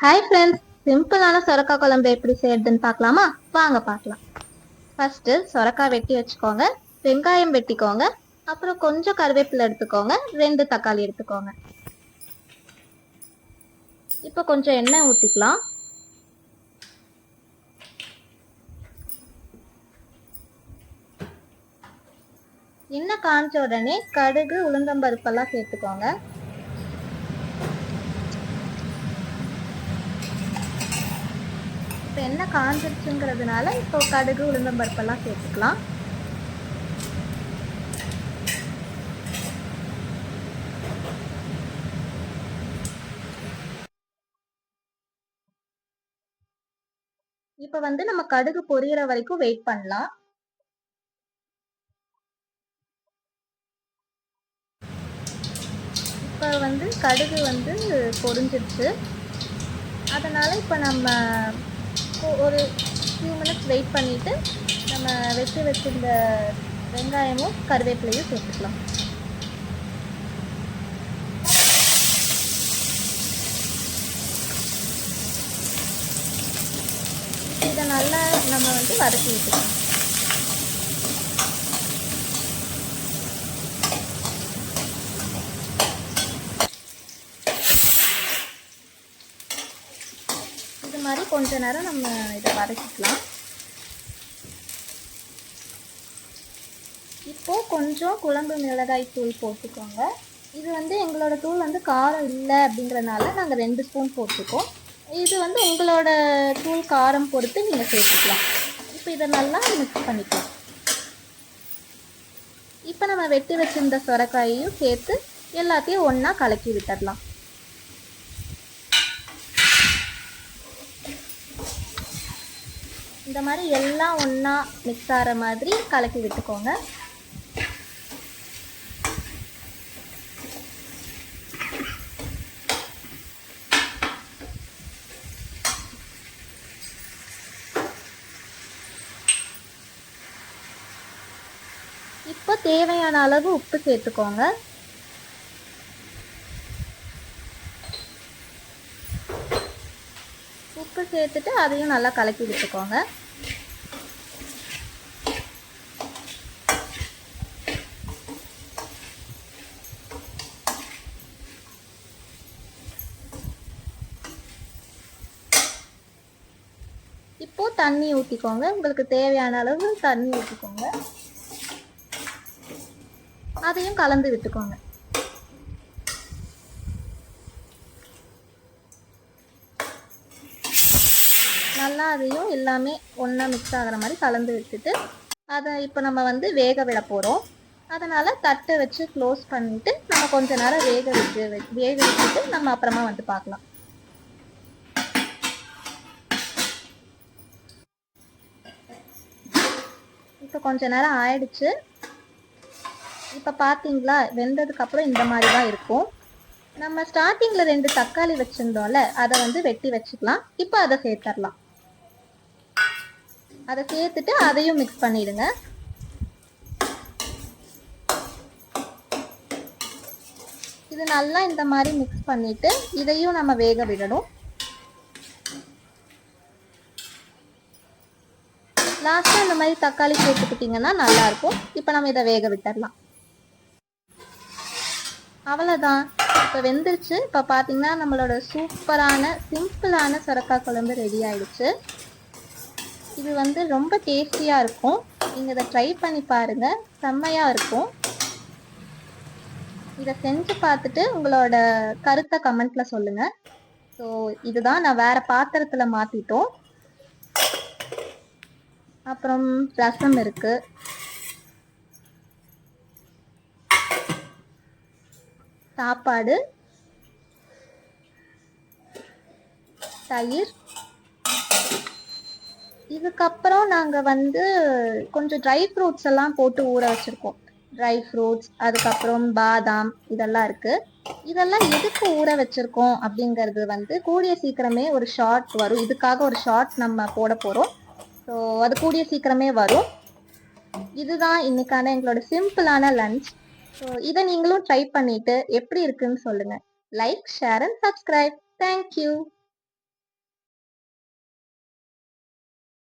Hi friends, சிம்பிளான சொரக்காய் குழம்பு எப்படி செய்யறதுன்னு பார்க்கலாமா? வாங்க பார்க்கலாம். ஃபர்ஸ்ட் சொரக்காய் வெட்டி வச்சுக்கோங்க, வெங்காயம் வெட்டிக்கோங்க, அப்புறம் கொஞ்சம் கருவேப்பிலை எடுத்துக்கோங்க, 2 தக்காளி எடுத்துக்கோங்க. இப்போ கொஞ்சம் எண்ணெய் ஊற்றிக்கலாம். எண்ணெய் காஞ்ச உடனே கடுகு உளுந்தம்பருப்பெல்லாம் சேர்த்துக்கோங்க. இப்போ எண்ணெய் காஞ்சிருச்சுங்கிறதுனால இப்போ கடுகு உளுந்தம்பருப்பெல்லாம் சேர்த்துக்கலாம். இப்போ நம்ம கடுகு பொரியற வரைக்கும் வெயிட் பண்ணலாம். இப்போ கடுகு பொரிஞ்சிருச்சு. அதனால இப்போ நம்ம ஒரு ஃபியூ மினிட்ஸ் வெயிட் பண்ணிட்டு நம்ம வெட்டி வச்சிருந்த வெங்காயமும் கருவேப்பிலையும் சேர்த்துக்கலாம். இதை நல்லா நம்ம வதக்கி விட்டுக்கலாம். இது மாதிரி கொஞ்ச நேரம் நம்ம இதை வதக்கிக்கலாம். இப்போ கொஞ்சம் குழம்பு மிளகாய் தூள் போட்டுக்கோங்க. இது எங்களோட தூள் காரம் இல்லை அப்படிங்கிறதுனால நாங்கள் 2 ஸ்பூன் போட்டுக்கோம். இது உங்களோட தூள் காரம் பொறுத்து நீங்கள் சேர்த்துக்கலாம். இப்போ இதை நல்லா மிக்ஸ் பண்ணிக்கலாம். இப்போ நம்ம வெட்டி வச்சிருந்த சொரக்காயையும் சேர்த்து எல்லாத்தையும் ஒன்றா கலக்கி விட்டுடலாம். இந்த மாதிரி எல்லாம் ஒன்றா மிக்ஸ் ஆகிற மாதிரி கலக்கி விட்டுக்கோங்க. இப்போ தேவையான அளவு உப்பு சேர்த்துக்கோங்க. உப்பு சேர்த்துட்டு அதையும் நல்லா கலக்கி விட்டுக்கோங்க. இப்போ தண்ணி ஊற்றிக்கோங்க. உங்களுக்கு தேவையான அளவு தண்ணி ஊற்றிக்கோங்க. அதையும் கலந்து விட்டுக்கோங்க. நல்லா அதையும் எல்லாமே ஒன்றா மிக்ஸ் ஆகிற மாதிரி கலந்து விட்டுட்டு அதை இப்போ நம்ம வேக விட போகிறோம். அதனால் தட்டை வச்சு க்ளோஸ் பண்ணிவிட்டு நம்ம கொஞ்ச நேரம் வேக வச்சுட்டு நம்ம அப்புறமா பார்க்கலாம். இப்போ கொஞ்ச நேரம் ஆயிடுச்சு. இப்போ பார்த்தீங்களா, வெந்ததுக்கப்புறம் இந்த மாதிரி தான் இருக்கும். நம்ம ஸ்டார்டிங்கில் 2 தக்காளி வச்சுருந்தோம்ல, அதை வெட்டி வச்சுக்கலாம். இப்போ அதை சேர்த்துடலாம். அதை சேர்த்துட்டு அதையும் மிக்ஸ் பண்ணிடுங்க. இது நல்லா இந்த மாதிரி மிக்ஸ் பண்ணிட்டு இதையும் நம்ம வேக விடணும். லாஸ்ட்டாக இந்த மாதிரி தக்காளி சேர்த்துக்கிட்டிங்கன்னா நல்லாயிருக்கும். இப்போ நம்ம இதை வேக விட்டுடலாம். அவ்வளோதான், இப்போ வெந்துருச்சு. இப்போ பார்த்தீங்கன்னா நம்மளோட சூப்பரான சிம்பிளான சொரக்காய் குழம்பு ரெடி ஆயிடுச்சு. இது ரொம்ப டேஸ்டியாக இருக்கும். நீங்கள் இதை ட்ரை பண்ணி பாருங்கள், செம்மையாக இருக்கும். இதை செஞ்சு பார்த்துட்டு உங்களோட கருத்தை கமெண்ட்டில் சொல்லுங்கள். ஸோ இதுதான், நான் வேறு பாத்திரத்தில் மாற்றிட்டோம். அப்புறம் ரசம் இருக்குது, சாப்பாடு, தயிர். இதுக்கப்புறம் நாங்கள் கொஞ்சம் ட்ரை ஃப்ரூட்ஸ் எல்லாம் போட்டு ஊற வச்சுருக்கோம். ட்ரை ஃப்ரூட்ஸ், அதுக்கப்புறம் பாதாம், இதெல்லாம் இருக்குது. இதெல்லாம் எதுக்கு ஊற வச்சுருக்கோம் அப்படிங்கிறது கூடிய சீக்கிரமே ஒரு ஷார்ட் வரும். இதுக்காக ஒரு ஷார்ட் நம்ம போட போகிறோம். ஸோ அது கூடிய சீக்கிரமே வரும். இதுதான் இன்னைக்கான எங்களோட சிம்பிளான லஞ்ச். ஸோ இதை நீங்களும் ட்ரை பண்ணிட்டு எப்படி இருக்குன்னு சொல்லுங்க. Like, share and subscribe. Thank you.